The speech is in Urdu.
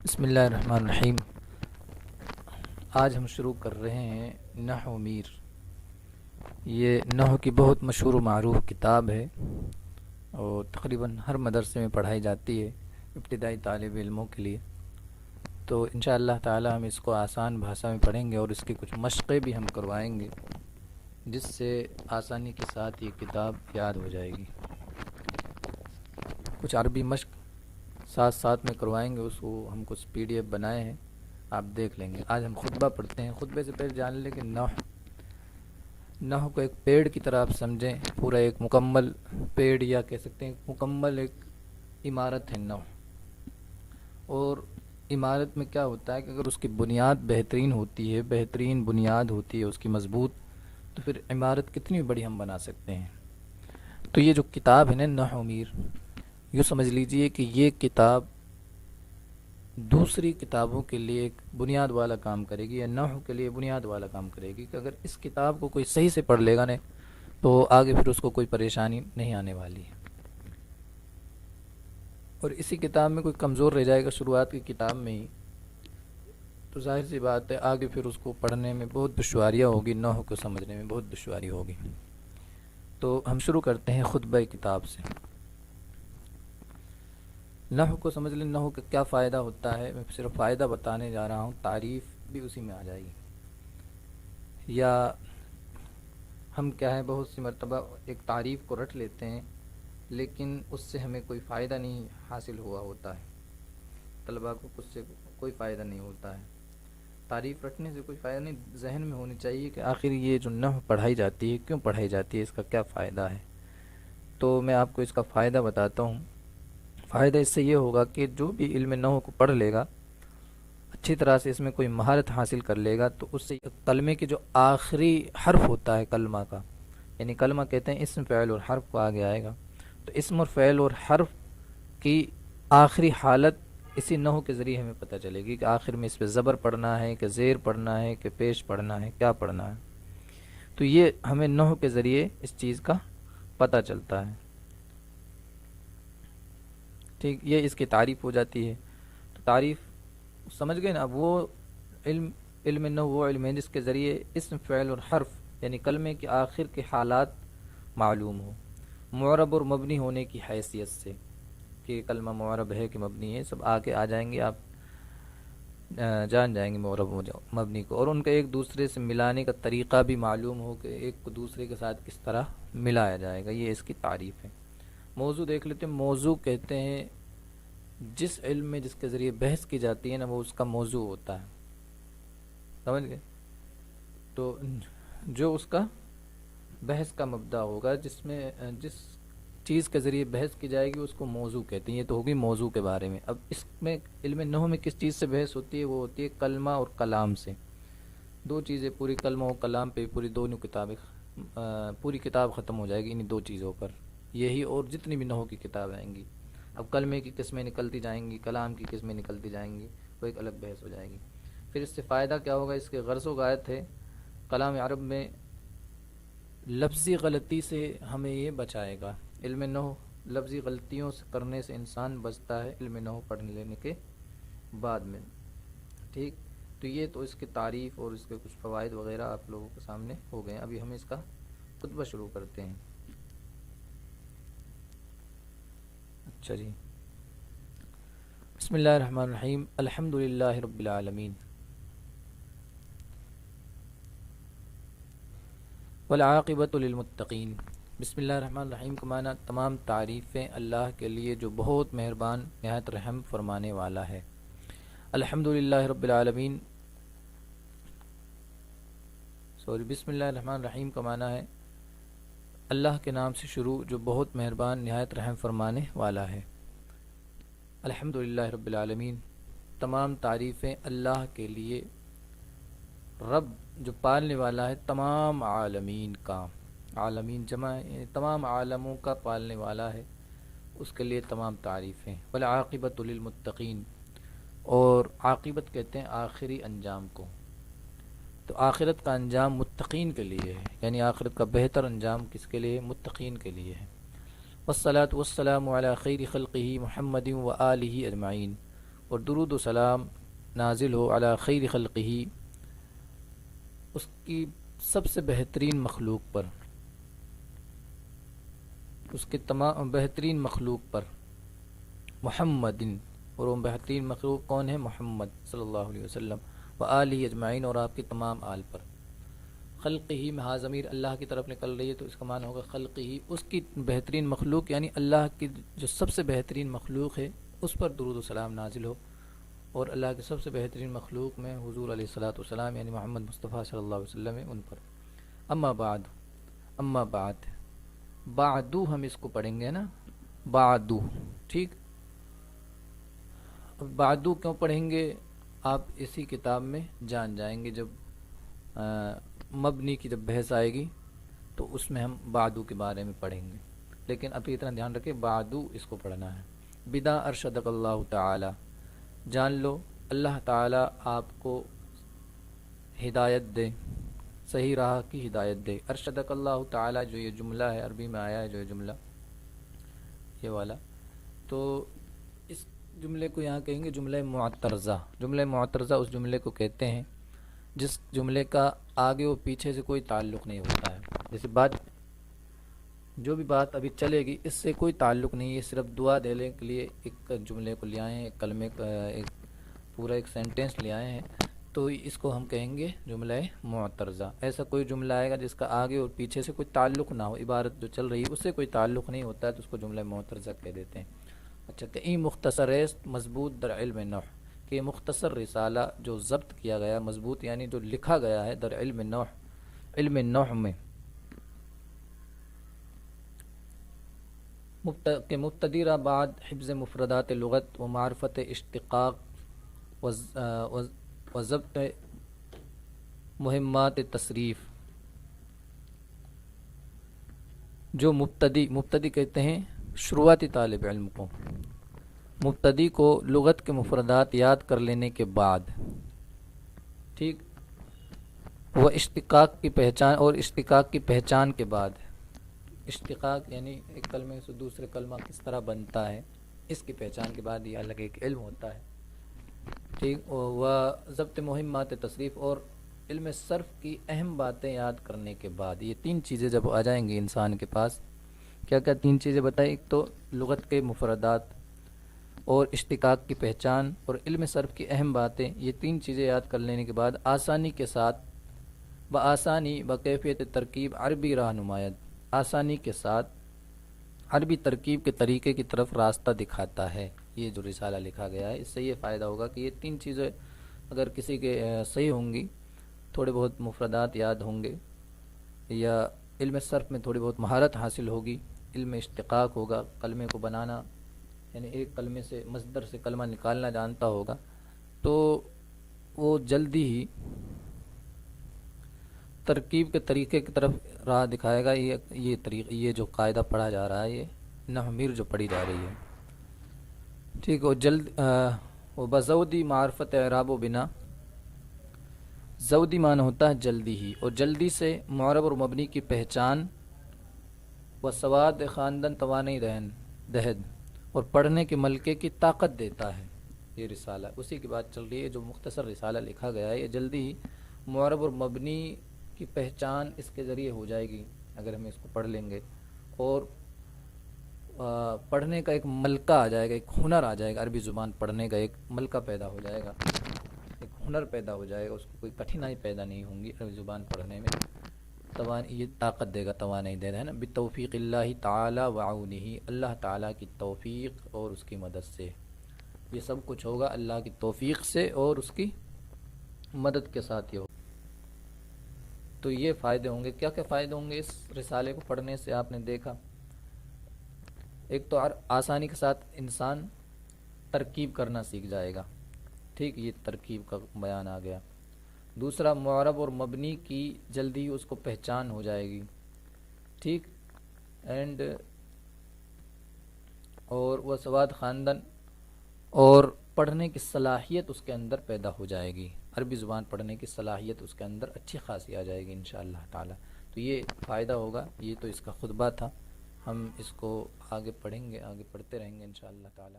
بسم اللہ الرحمن الرحیم۔ آج ہم شروع کر رہے ہیں نحو میر۔ یہ نحو کی بہت مشہور و معروف کتاب ہے اور تقریباً ہر مدرسے میں پڑھائی جاتی ہے ابتدائی طالب علموں کے لیے۔ تو انشاءاللہ تعالی ہم اس کو آسان بھاشا میں پڑھیں گے اور اس کی کچھ مشقیں بھی ہم کروائیں گے جس سے آسانی کے ساتھ یہ کتاب یاد ہو جائے گی۔ کچھ عربی مشق ساتھ میں کروائیں گے، اس کو ہم کچھ PDF بنائے ہیں، آپ دیکھ لیں گے۔ آج ہم خطبہ پڑھتے ہیں۔ خطبے سے پہلے جان لیں کہ نحو کو ایک پیڑ کی طرح آپ سمجھیں، پورا ایک مکمل پیڑ یا کہہ سکتے ہیں مکمل ایک عمارت ہے نحو۔ اور عمارت میں کیا ہوتا ہے کہ اگر اس کی بنیاد بہترین ہوتی ہے، بہترین بنیاد ہوتی ہے اس کی مضبوط، تو پھر عمارت کتنی بڑی ہم بنا سکتے ہیں۔ تو یہ جو کتاب ہے نا نحو میر، یوں سمجھ لیجئے کہ یہ کتاب دوسری کتابوں کے لیے ایک بنیاد والا کام کرے گی، یا نحو کے لیے بنیاد والا کام کرے گی کہ اگر اس کتاب کو کوئی صحیح سے پڑھ لے گا نا تو آگے پھر اس کو کوئی پریشانی نہیں آنے والی ہے۔ اور اسی کتاب میں کوئی کمزور رہ جائے گا شروعات کی کتاب میں ہی، تو ظاہر سی بات ہے آگے پھر اس کو پڑھنے میں بہت دشواریاں ہوگی، نحو کو سمجھنے میں بہت دشواری ہوگی۔ تو ہم شروع کرتے ہیں خطبہ کتاب سے۔ نحو کو سمجھ لیں، نحو کا کیا فائدہ ہوتا ہے، میں صرف فائدہ بتانے جا رہا ہوں، تعریف بھی اسی میں آ جائے گی۔ یا ہم کیا ہے بہت سی مرتبہ ایک تعریف کو رٹ لیتے ہیں لیکن اس سے ہمیں کوئی فائدہ نہیں حاصل ہوا ہوتا ہے، طلباء کو اس سے کوئی فائدہ نہیں ہوتا ہے۔ تعریف رٹنے سے کوئی فائدہ نہیں، ذہن میں ہونی چاہیے کہ آخر یہ جو نحو پڑھائی جاتی ہے کیوں پڑھائی جاتی ہے، اس کا کیا فائدہ ہے۔ تو میں آپ کو اس کا فائدہ بتاتا ہوں۔ فائدہ اس سے یہ ہوگا کہ جو بھی علم نحو کو پڑھ لے گا، اچھی طرح سے اس میں کوئی مہارت حاصل کر لے گا، تو اس سے کلمے کے جو آخری حرف ہوتا ہے کلمہ کا، یعنی کلمہ کہتے ہیں اسم فعل اور حرف کو آگے آئے گا، تو اسم اور فعل اور حرف کی آخری حالت اسی نحو کے ذریعے ہمیں پتہ چلے گی کہ آخر میں اس پہ زبر پڑھنا ہے کہ زیر پڑھنا ہے کہ پیش پڑھنا ہے، کیا پڑھنا ہے۔ تو یہ ہمیں نحو کے ذریعے اس چیز کا پتہ چلتا ہے۔ ٹھیک، یہ اس کی تعریف ہو جاتی ہے۔ تو تعریف سمجھ گئے نا۔ اب وہ علم نحو وہ علم ہے جس کے ذریعے اسم فعل اور حرف یعنی کلمے کے آخر کے حالات معلوم ہو، معرب اور مبنی ہونے کی حیثیت سے، کہ کلمہ معرب ہے کہ مبنی ہے، سب آگے آ جائیں گے، آپ جان جائیں گے معرب و مبنی کو، اور ان کا ایک دوسرے سے ملانے کا طریقہ بھی معلوم ہو کہ ایک کو دوسرے کے ساتھ کس طرح ملایا جائے گا۔ یہ اس کی تعریف ہے۔ موضوع دیکھ لیتے ہیں۔ موضوع کہتے ہیں جس علم میں جس کے ذریعے بحث کی جاتی ہے نا، وہ اس کا موضوع ہوتا ہے، سمجھ گئے۔ تو جو اس کا بحث کا مبدا ہوگا، جس چیز کے ذریعے بحث کی جائے گی اس کو موضوع کہتے ہیں۔ یہ تو ہوگی موضوع کے بارے میں۔ اب اس میں علم نحو میں کس چیز سے بحث ہوتی ہے، وہ ہوتی ہے کلمہ اور کلام سے۔ دو چیزیں، پوری کلمہ اور کلام پہ پوری دونوں کتابیں پوری کتاب ختم ہو جائے گی انہی دو چیزوں پر، یہی اور جتنی بھی نحو کی کتاب آئیں گی۔ اب کلمے کی قسمیں نکلتی جائیں گی، کلام کی قسمیں نکلتی جائیں گی، وہ ایک الگ بحث ہو جائے گی۔ پھر اس سے فائدہ کیا ہوگا، اس کے غرض و غایت ہے کلام عرب میں لفظی غلطی سے ہمیں یہ بچائے گا۔ علم نحو لفظی غلطیوں سے کرنے سے انسان بچتا ہے علم نحو پڑھ لینے کے بعد میں۔ ٹھیک، تو یہ تو اس کی تعریف اور اس کے کچھ فوائد وغیرہ آپ لوگوں کے سامنے ہو گئے۔ ابھی ہم اس کا خطبہ شروع کرتے ہیں۔ اچھا جی، بسم اللہ الرحمن الرحیم۔ الحمد للہ رب العالمین، والعاقبۃ للمتقین۔ بسم اللہ الرحمن الرحیم کا معنی تمام تعریفیں اللہ کے لیے جو بہت مہربان نہایت رحم فرمانے والا ہے۔ الحمد للہ رب العالمین، بسم اللہ الرحمن الرحیم کا معنی ہے اللہ کے نام سے شروع جو بہت مہربان نہایت رحم فرمانے والا ہے۔ الحمد للہ رب العالمین، تمام تعریفیں اللہ کے لیے، رب جو پالنے والا ہے تمام عالمین کا، عالمین جمع یعنی تمام عالموں کا پالنے والا ہے، اس کے لیے تمام تعریفیں۔ والعاقبۃ للمتقین، اور عاقبت کہتے ہیں آخری انجام کو، تو آخرت کا انجام متقین کے لیے ہے، یعنی آخرت کا بہتر انجام کس کے لیے، متقین کے لیے ہے۔ والصلاة والسلام علی خیر خلقہ محمد و آلہ اجمعین، اور درود و سلام نازل ہو علی خیر خلقہ، اس کی سب سے بہترین مخلوق پر، اس کے تمام بہترین مخلوق پر، محمد، اور وہ بہترین مخلوق کون ہے؟ محمد صلی اللہ علیہ وسلم، و آلہ اجمعین، اور آپ کے تمام آل پر۔ خلق ہی میں ہا ضمیر اللہ کی طرف نکل رہی ہے تو اس کا معنی ہوگا خلق ہی، اس کی بہترین مخلوق، یعنی اللہ کی جو سب سے بہترین مخلوق ہے اس پر درود و سلام نازل ہو، اور اللہ کے سب سے بہترین مخلوق میں حضور علیہ الصلوۃ والسلام یعنی محمد مصطفیٰ صلی اللہ علیہ وسلم ہے، ان پر۔ اما بعد، بعدو ہم اس کو پڑھیں گے نا، بعدو، ٹھیک۔ اب بعدو کیوں پڑھیں گے آپ اسی کتاب میں جان جائیں گے، جب مبنی کی جب بحث آئے گی تو اس میں ہم بعدو کے بارے میں پڑھیں گے، لیکن ابھی اتنا دھیان رکھیں بعدو اس کو پڑھنا ہے۔ بدا ارشدک اللہ تعالی، جان لو اللہ تعالی آپ کو ہدایت دے، صحیح راہ کی ہدایت دے۔ ارشدک اللہ تعالی جو یہ جملہ ہے، عربی میں آیا ہے جو یہ جملہ، یہ والا، تو اس جملے کو یہاں کہیں گے جملہ معترضہ۔ جملہ معترضہ اس جملے کو کہتے ہیں جس جملے کا آگے و پیچھے سے کوئی تعلق نہیں ہوتا ہے، جیسے جو بھی بات ابھی چلے گی اس سے کوئی تعلق نہیں ہے، صرف دعا دینے کے لیے ایک جملے کو لے آئے ہیں، ایک کلمے کا ایک پورا ایک سینٹینس لے آئے ہیں، تو اس کو ہم کہیں گے جملہ معترضہ۔ ایسا کوئی جملہ آئے گا جس کا آگے اور پیچھے سے کوئی تعلق نہ ہو، عبارت جو چل رہی ہے اس سے کوئی تعلق نہیں ہوتا ہے تو اس کو جملہ معترضہ کہہ دیتے ہیں۔ اچھا، کہ این مختصر است مضبوط در علم نحو، کہ مختصر رسالہ جو ضبط کیا گیا، مضبوط یعنی جو لکھا گیا ہے در علم نحو، علم نحو میں، کہ مبتدیرہ بعد حفظ مفردات لغت و معرفت اشتقاق و ضبط مہمات تصریف۔ جو مبتدی کہتے ہیں شروعاتی طالب علم کو، مبتدی کو لغت کے مفردات یاد کر لینے کے بعد، ٹھیک، وہ اشتقاق کی پہچان، اور اشتقاق کی پہچان کے بعد، اشتقاق یعنی ایک کلمے سے دوسرے کلمہ کس طرح بنتا ہے، اس کی پہچان کے بعد یہ الگ ایک علم ہوتا ہے، ٹھیک۔ و ضبط مہمات تصریف، اور علم صرف کی اہم باتیں یاد کرنے کے بعد، یہ تین چیزیں جب آ جائیں گی انسان کے پاس، کیا کیا تین چیزیں بتائیں؟ ایک تو لغت کے مفردات، اور اشتقاق کی پہچان، اور علم صرف کی اہم باتیں، یہ تین چیزیں یاد کر لینے کے بعد آسانی کے ساتھ، بآسانی بکیفیت ترکیب عربی رہنمایت، آسانی کے ساتھ عربی ترکیب کے طریقے کی طرف راستہ دکھاتا ہے۔ یہ جو رسالہ لکھا گیا ہے اس سے یہ فائدہ ہوگا کہ یہ تین چیزیں اگر کسی کے صحیح ہوں گی، تھوڑے بہت مفردات یاد ہوں گے، یا علم صرف میں تھوڑی بہت مہارت حاصل ہوگی، علم اشتقاق ہوگا، کلمے کو بنانا یعنی ایک کلمے سے مصدر سے کلمہ نکالنا جانتا ہوگا، تو وہ جلدی ہی ترکیب کے طریقے کی طرف راہ دکھائے گا۔ یہ جو قاعدہ پڑھا جا رہا ہے، یہ نحو میر جو پڑھی جا رہی ہے، ٹھیک۔ وہ بزودی معرفت اعراب و بنا، زودی معنی ہوتا ہے جلدی ہی، اور جلدی سے معرب اور مبنی کی پہچان، و سواد خواندن توانائی دہد، اور پڑھنے کے ملکے کی طاقت دیتا ہے۔ یہ رسالہ اسی کی بات چل رہی ہے، جو مختصر رسالہ لکھا گیا ہے، یہ جلدی ہی معرب اور مبنی کی پہچان اس کے ذریعے ہو جائے گی اگر ہم اس کو پڑھ لیں گے، اور پڑھنے کا ایک ملکہ آ جائے گا، ایک ہنر آ جائے گا، عربی زبان پڑھنے کا ایک ملکہ پیدا ہو جائے گا، ایک ہنر پیدا ہو جائے گا، اس کو کوئی کٹھنائی پیدا نہیں ہوں گی عربی زبان پڑھنے میں، یہ طاقت دے گا، توانائی دے رہا ہے نا۔ بتوفیق اللہ تعالی وعونہ، اللہ تعالیٰ کی توفیق اور اس کی مدد سے، یہ سب کچھ ہوگا اللہ کی توفیق سے اور اس کی مدد کے ساتھ ہی ہوگا۔ تو یہ فائدے ہوں گے۔ کیا کیا فائدے ہوں گے اس رسالے کو پڑھنے سے؟ آپ نے دیکھا، ایک تو آسانی کے ساتھ انسان ترکیب کرنا سیکھ جائے گا، ٹھیک، یہ ترکیب کا بیان آ گیا۔ دوسرا، معرب اور مبنی کی جلدی اس کو پہچان ہو جائے گی، ٹھیک، اور وہ سواد خواندن اور پڑھنے کی صلاحیت اس کے اندر پیدا ہو جائے گی، عربی زبان پڑھنے کی صلاحیت اس کے اندر اچھی خاصی آ جائے گی انشاءاللہ تعالی۔ تو یہ فائدہ ہوگا، یہ تو اس کا خطبہ تھا، ہم اس کو آگے پڑھیں گے، آگے پڑھتے رہیں گے انشاءاللہ تعالی۔